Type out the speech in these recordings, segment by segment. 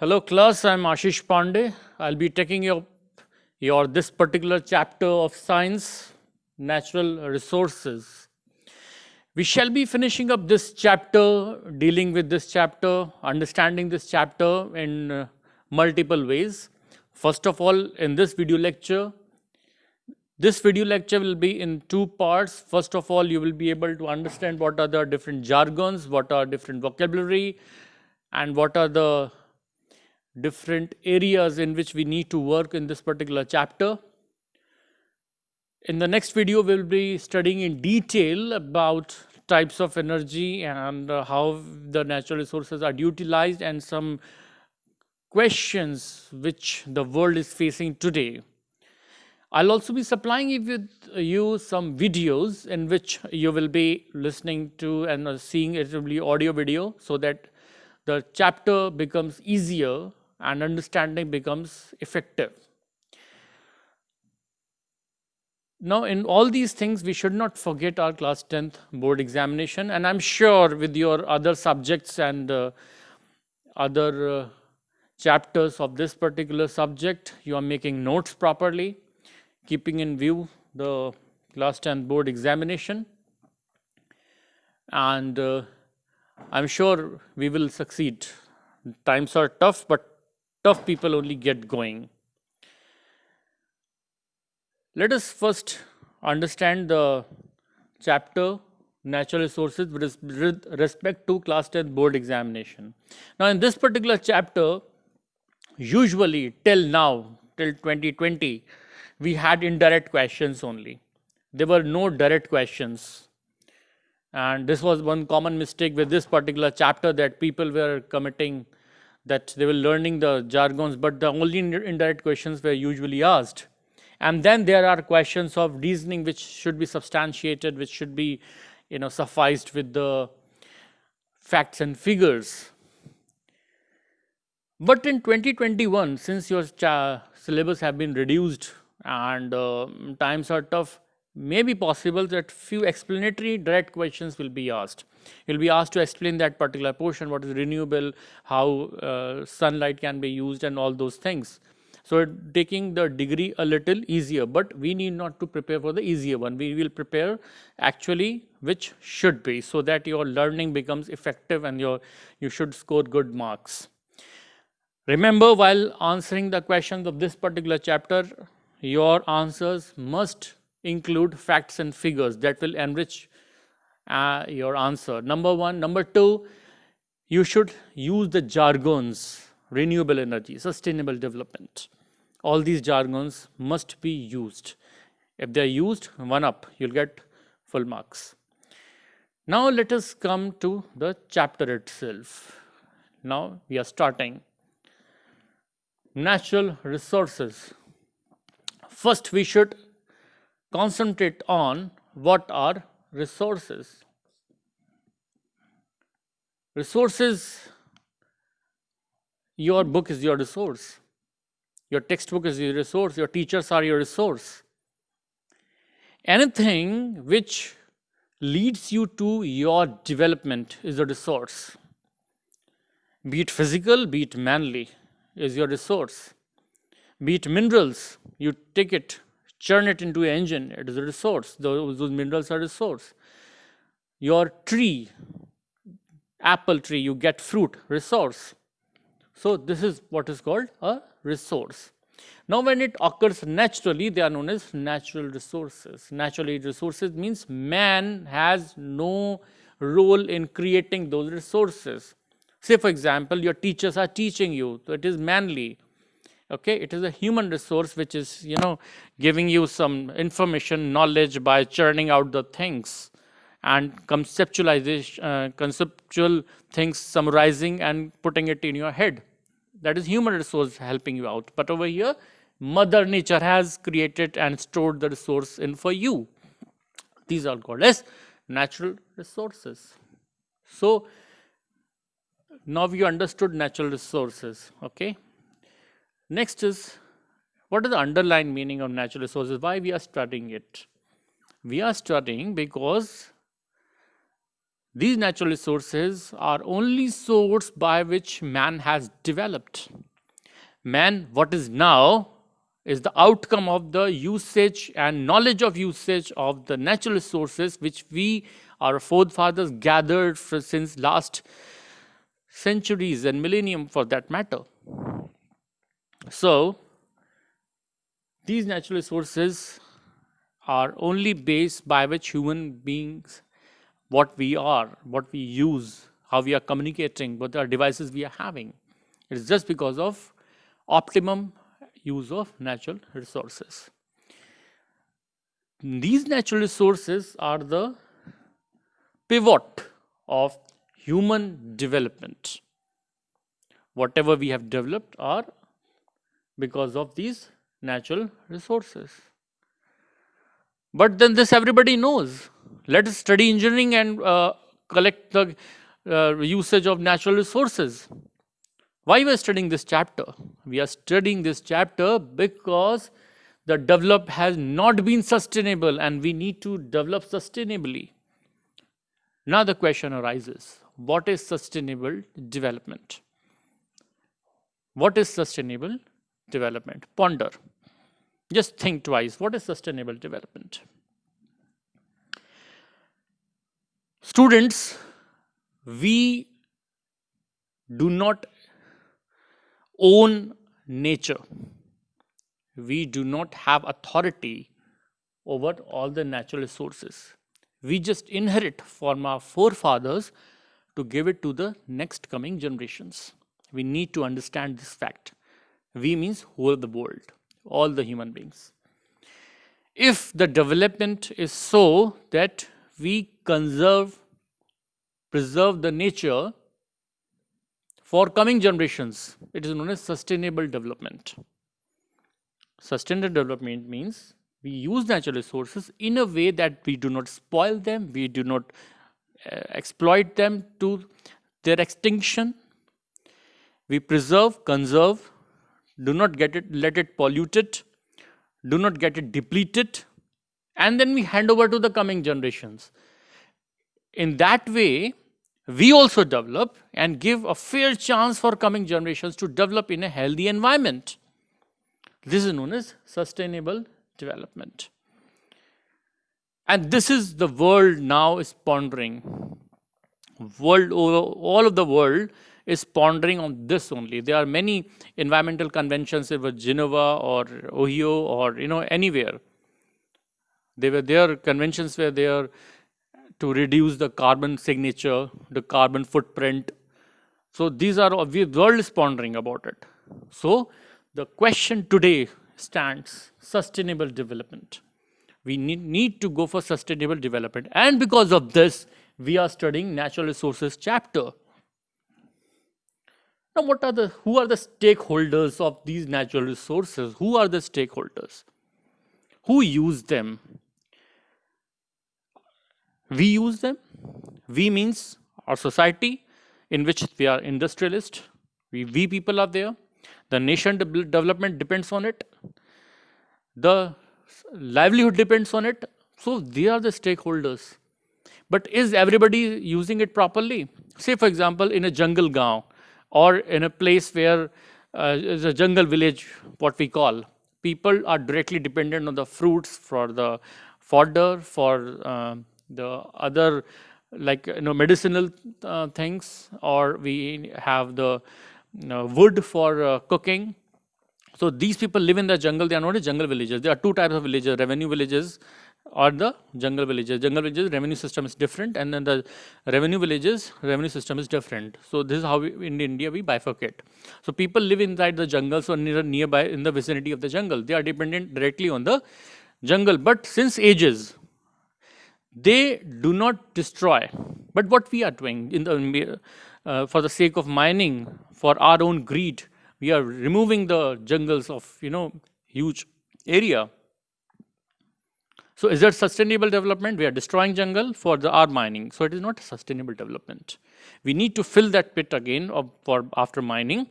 Hello class, I'm Ashish Pandey. I'll be taking your this particular chapter of science, natural resources. We shall be finishing up this chapter, dealing with this chapter, understanding this chapter in multiple ways. First of all, in this video lecture will be in two parts. First of all, you will be able to understand what are the different jargons, what are different vocabulary, and what are the different areas in which we need to work in this particular chapter. In the next video, we'll be studying in detail about types of energy and how the natural resources are utilized and some questions which the world is facing today. I'll also be supplying you some videos in which you will be listening to and seeing it will be audio video so that the chapter becomes easier and understanding becomes effective. Now, in all these things, we should not forget our class 10th board examination. And I'm sure with your other subjects and other chapters of this particular subject, you are making notes properly, keeping in view the class 10th board examination. And I'm sure we will succeed. Times are tough, but tough people only get going. Let us first understand the chapter natural resources with respect to class 10 board examination. Now, in this particular chapter, usually till now, till 2020, we had indirect questions only. There were no direct questions. And this was one common mistake with this particular chapter that people were committing, that they were learning the jargons, but the only indirect questions were usually asked. And then there are questions of reasoning which should be substantiated, which should be sufficed with the facts and figures. But in 2021, since your syllabus have been reduced and times are tough, may be possible that few explanatory direct questions will be asked. You'll be asked to explain that particular portion, what is renewable, how sunlight can be used and all those things. So taking the degree a little easier, but we need not to prepare for the easier one. We will prepare actually which should be, so that your learning becomes effective and you should score good marks. Remember, while answering the questions of this particular chapter, your answers must include facts and figures that will enrich your answer. Number one. Number two, you should use the jargons, renewable energy, sustainable development. All these jargons must be used. If they are used, one up, you'll get full marks. Now let us come to the chapter itself. Now we are starting. Natural resources. First, we should concentrate on what are resources. Resources, your book is your resource. Your textbook is your resource. Your teachers are your resource. Anything which leads you to your development is a resource. Be it physical, be it manly, is your resource. Be it minerals, you take it, churn it into an engine, it is a resource. Those minerals are a resource. Your tree, apple tree, you get fruit, resource. So this is what is called a resource. Now when it occurs naturally, they are known as natural resources. Naturally resources means man has no role in creating those resources. Say for example, your teachers are teaching you, so it is manly. Okay, it is a human resource which is giving you some information, knowledge by churning out the things and conceptual things, summarizing and putting it in your head. That is human resource helping you out. But over here, Mother Nature has created and stored the resource in for you. These are called as natural resources. So now you understood natural resources. Okay. Next is, what is the underlying meaning of natural resources? Why we are studying it? We are studying because These natural resources are only source by which man has developed. Man, what is now, is the outcome of the usage and knowledge of usage of the natural resources which we, our forefathers, gathered since last centuries and millennium for that matter. So, these natural resources are only base by which human beings, what we are, what we use, how we are communicating, what are devices we are having. It's just because of optimum use of natural resources. These natural resources are the pivot of human development. Whatever we have developed are because of these natural resources. But then this everybody knows. Let us study engineering and collect the usage of natural resources. Why we are studying this chapter? We are studying this chapter because the develop has not been sustainable and we need to develop sustainably. Now the question arises, what is sustainable development? What is sustainable development? Ponder. Just think twice. What is sustainable development? Students, we do not own nature. We do not have authority over all the natural resources. We just inherit from our forefathers to give it to the next coming generations. We need to understand this fact. We means whole of the world, all the human beings. If the development is so that we preserve the nature for coming generations, it is known as sustainable development. Sustainable development means we use natural resources in a way that we do not spoil them, we do not exploit them to their extinction. We preserve, conserve, do not let it polluted, do not get it depleted, and then we hand over to the coming generations. In that way, we also develop and give a fair chance for coming generations to develop in a healthy environment. This is known as sustainable development. And this is the world now is pondering. All of the world is pondering on this only. There are many environmental conventions in Geneva or Ohio or anywhere. There conventions where they are to reduce the carbon signature, the carbon footprint. So these are, the world is pondering about it. So the question today stands, sustainable development. We need to go for sustainable development. And because of this, we are studying natural resources chapter. Now, who are the stakeholders of these natural resources? Who are the stakeholders? Who use them? We use them. We means our society, in which we are industrialists. We people are there. The nation development depends on it. The livelihood depends on it. So they are the stakeholders. But is everybody using it properly? Say, for example, in a jungle gaon or in a place where is a jungle village, what we call, people are directly dependent on the fruits for the fodder, for the other medicinal things, or we have the wood for cooking. So these people live in the jungle. They are not jungle villagers. There are two types of villages: revenue villages or the jungle villages. Jungle villages revenue system is different, and then the revenue villages revenue system is different. So this is how in India we bifurcate. So people live inside the jungle, so nearby in the vicinity of the jungle. They are dependent directly on the jungle. But since ages, they do not destroy. But what we are doing for the sake of mining, for our own greed, we are removing the jungles of huge area. So is that sustainable development? We are destroying jungle for our mining. So it is not sustainable development. We need to fill that pit again for after mining,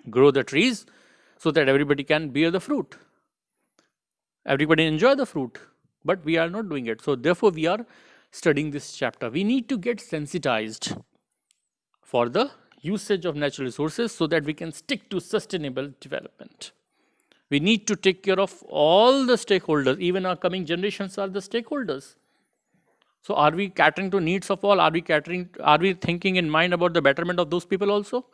grow the trees so that everybody can bear the fruit. Everybody enjoy the fruit, but we are not doing it. So therefore we are studying this chapter. We need to get sensitized for the usage of natural resources so that we can stick to sustainable development. We need to take care of all the stakeholders, even our coming generations are the stakeholders. So are we catering to needs of all? Are we thinking in mind about the betterment of those people also?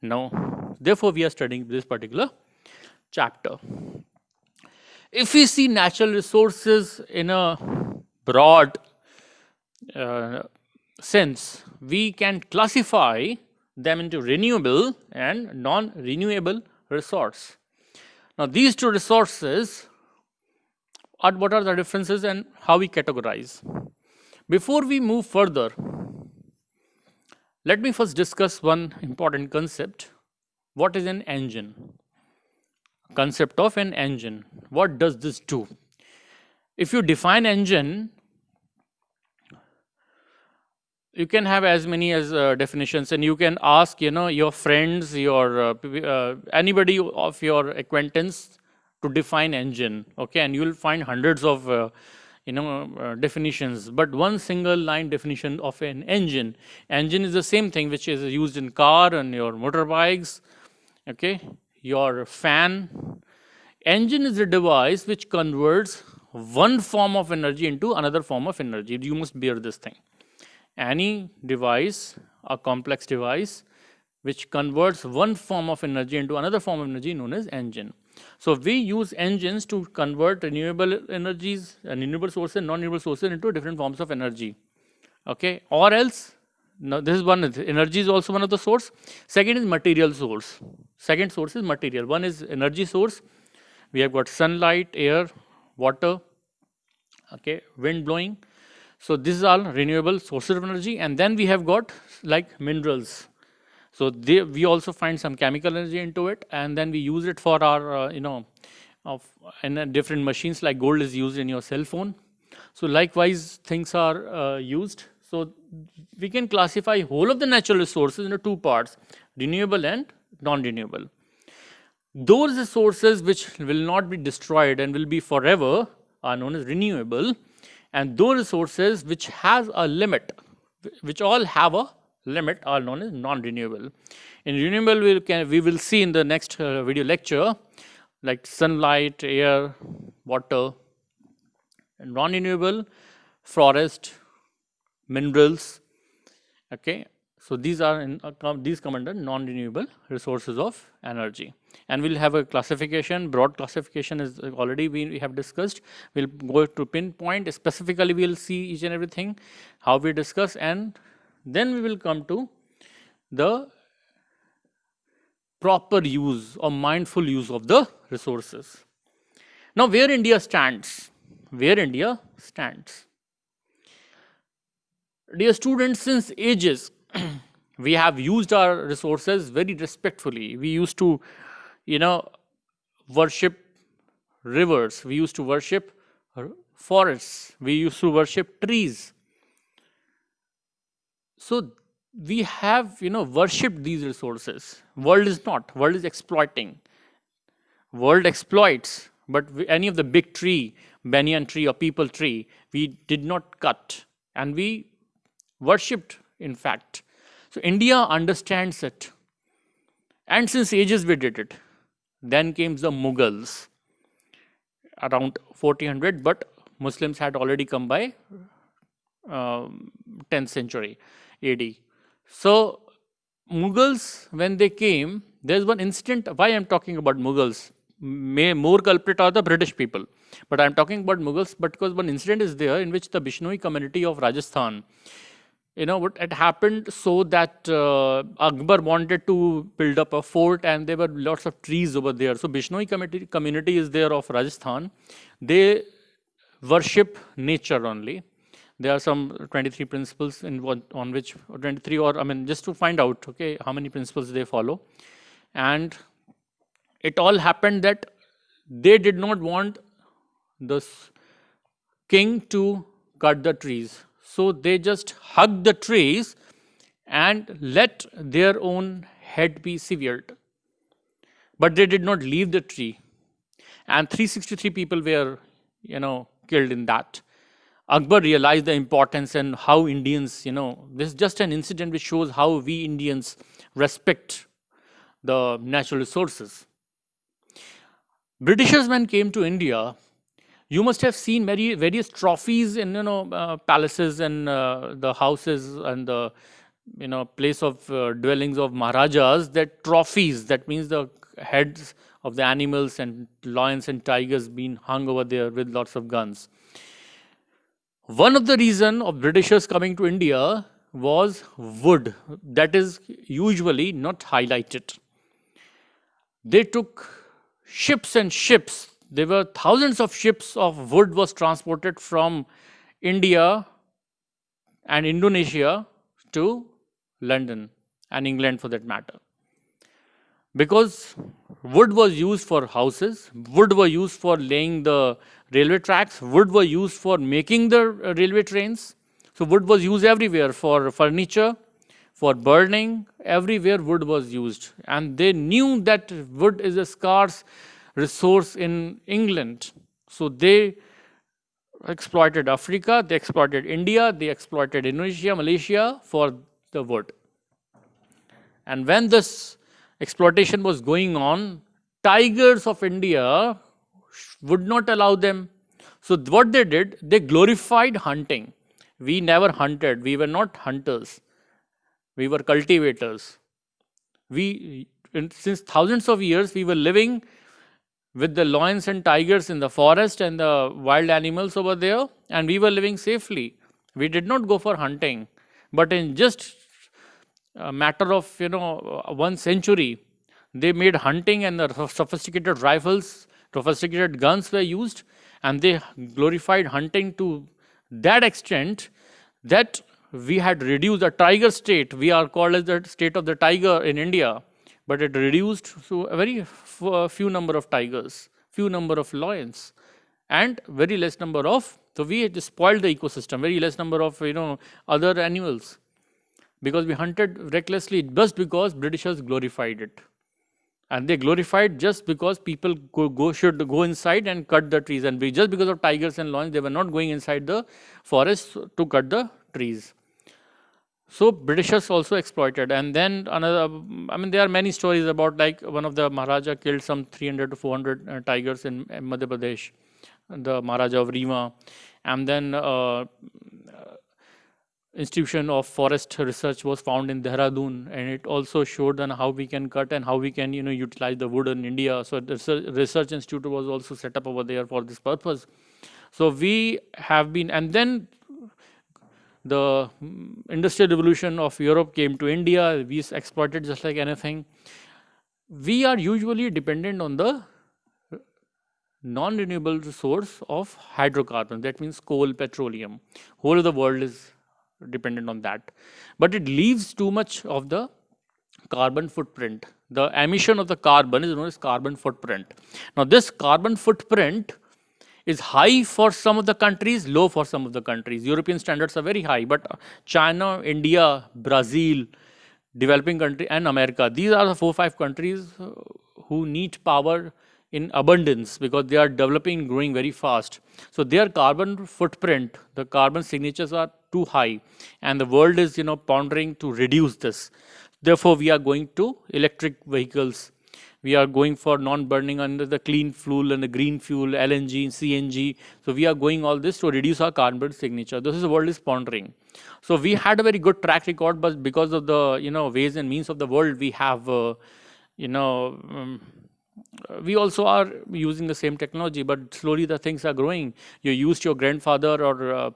No. Therefore, we are studying this particular chapter. If we see natural resources in a broad sense, we can classify them into renewable and non-renewable resource. Now, these two resources, what are the differences and how we categorize? Before we move further, let me first discuss one important concept. What is an engine? Concept of an engine. What does this do? If you define engine, you can have as many as definitions, and you can ask your friends, your anybody of your acquaintance to define engine, okay, and you will find hundreds of definitions, but one single line definition of an engine. Engine is the same thing which is used in car and your motorbikes, okay, your fan. Engine is a device which converts one form of energy into another form of energy. You must bear this thing. Any device, a complex device, which converts one form of energy into another form of energy known as engine. So we use engines to convert renewable energies, renewable sources, non-renewable sources into different forms of energy. Okay, or else, now this is one, energy is also one of the source. Second is material source. Second source is material. One is energy source. We have got sunlight, air, water, okay, wind blowing. So these are all renewable sources of energy, and then we have got like minerals. So we also find some chemical energy into it, and then we use it for our in different machines, like gold is used in your cell phone. So likewise things are used. So we can classify whole of the natural resources into two parts, renewable and non-renewable. Those resources which will not be destroyed and will be forever are known as renewable, and those resources which has a limit, which all have a limit, are known as non-renewable. In renewable, we will see in the next video lecture, like sunlight, air, water. And non-renewable, forest, minerals. Okay, so these are these come under non-renewable resources of energy, and we'll have a classification. Broad classification is already we have discussed. We'll go to pinpoint specifically. We'll see each and everything how we discuss, and then we will come to the proper use or mindful use of the resources. Now, where India stands? Where India stands? Dear students, since ages, we have used our resources very respectfully. We used to, worship rivers. We used to worship forests. We used to worship trees. So we have, worshipped these resources. World is not. World is exploiting. World exploits. But any of the big tree, banyan tree or peepal tree, we did not cut, and we worshipped, in fact. So India understands it, and since ages we did it. Then came the Mughals around 1400, but Muslims had already come by 10th century AD. So Mughals, when they came, there's one incident. Why I'm talking about Mughals? More culprit are the British people, but I'm talking about Mughals because one incident is there in which the Bishnoi community of Rajasthan, what had happened, so that Akbar wanted to build up a fort, and there were lots of trees over there. So Bishnoi community is there of Rajasthan. They worship nature only. There are some 23 principles on which 23, or just to find out, okay, how many principles they follow. And it all happened that they did not want the king to cut the trees. So they just hugged the trees and let their own head be severed. But they did not leave the tree. And 363 people were, killed in that. Akbar realized the importance and how Indians, this is just an incident which shows how we Indians respect the natural resources. Britishers, when came to India, you must have seen various trophies in palaces and the houses and the place of dwellings of Maharajas. That trophies, that means the heads of the animals and lions and tigers being hung over there with lots of guns. One of the reason of Britishers coming to India was wood, that is usually not highlighted. They took ships and ships. There were thousands of ships of wood was transported from India and Indonesia to London and England for that matter. Because wood was used for houses, wood was used for laying the railway tracks, wood was used for making the railway trains. So wood was used everywhere for furniture, for burning, everywhere wood was used. And they knew that wood is a scarce resource in England. So they exploited Africa, they exploited India, they exploited Indonesia, Malaysia for the wood. And when this exploitation was going on, tigers of India would not allow them. So what they did, they glorified hunting. We never hunted, we were not hunters. We were cultivators. Since thousands of years, we were living with the lions and tigers in the forest and the wild animals over there, and we were living safely. We did not go for hunting, but in just a matter of 1 century, they made hunting and the sophisticated rifles, sophisticated guns were used, and they glorified hunting to that extent that we had reduced the tiger state. We are called as the state of the tiger in India, but it reduced to a very few number of tigers, few number of lions, and very less number of. So we had spoiled the ecosystem. Very less number of other animals, because we hunted recklessly just because Britishers glorified it. And they glorified just because people should go inside and cut the trees. And just because of tigers and lions, they were not going inside the forest to cut the trees. So Britishers also exploited. And then there are many stories about, like, one of the Maharaja killed some 300 to 400 tigers in Madhya Pradesh, the Maharaja of Rewa. And then Institution of Forest Research was found in Dehradun, and it also showed on how we can cut and how we can utilize the wood in India. So the research institute was also set up over there for this purpose. So we have been, and then the industrial revolution of Europe came to India. We exploited just like anything. We are usually dependent on the non-renewable source of hydrocarbon. That means coal, petroleum. Whole of the world is dependent on that. But it leaves too much of the carbon footprint. The emission of the carbon is known as carbon footprint. Now, this carbon footprint is high for some of the countries, low for some of the countries. European standards are very high, but China, India, Brazil, developing country, and America, these are the 4-5 countries who need power in abundance because they are developing, growing very fast. So their carbon footprint, the carbon signatures are too high, and the world is pondering to reduce this. Therefore, we are going to electric vehicles. We are going for non-burning under the clean fuel and the green fuel, LNG, CNG. So we are going all this to reduce our carbon signature. This is the world is pondering. So we had a very good track record, but because of the ways and means of the world, we have we also are using the same technology, but slowly the things are growing. You used your grandfather or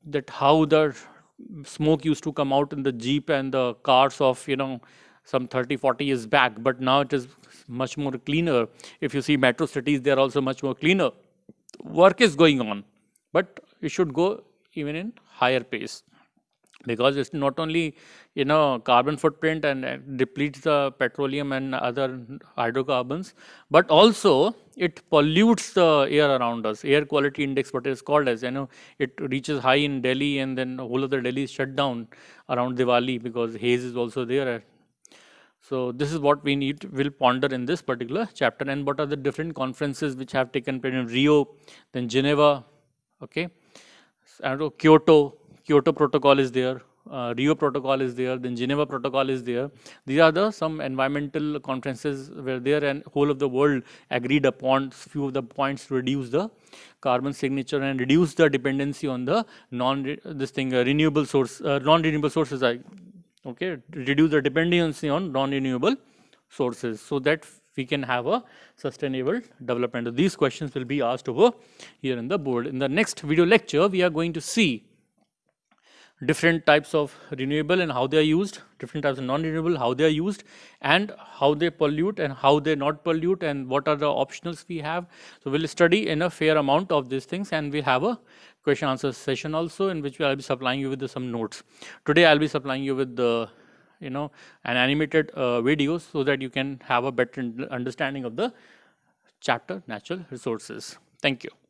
that how the smoke used to come out in the Jeep and the cars of some 30-40 years back, but now it is much more cleaner. If you see metro cities, they are also much more cleaner. Work is going on, but it should go even in higher pace, because it's not only carbon footprint and depletes the petroleum and other hydrocarbons, but also it pollutes the air around us. Air quality index, what it is called as, it reaches high in Delhi, and then the whole of the Delhi is shut down around Diwali because haze is also there. So this is what we will ponder in this particular chapter, and what are the different conferences which have taken place in Rio, then Geneva, okay, and Kyoto Protocol is there, Rio Protocol is there, then Geneva Protocol is there. These are the some environmental conferences were there, and whole of the world agreed upon few of the points to reduce the carbon signature and reduce the dependency on the renewable non-renewable sources. Okay, reduce the dependency on non-renewable sources so that we can have a sustainable development. These questions will be asked over here in the board. In the next video lecture, we are going to see different types of renewable and how they are used, different types of non-renewable, how they are used, and how they pollute and how they not pollute, and what are the optionals we have. So we'll study in a fair amount of these things, and we'll have a question answer session also, in which I'll be supplying you with some notes. Today I'll be supplying you with the an animated video, so that you can have a better understanding of the chapter natural resources. Thank you.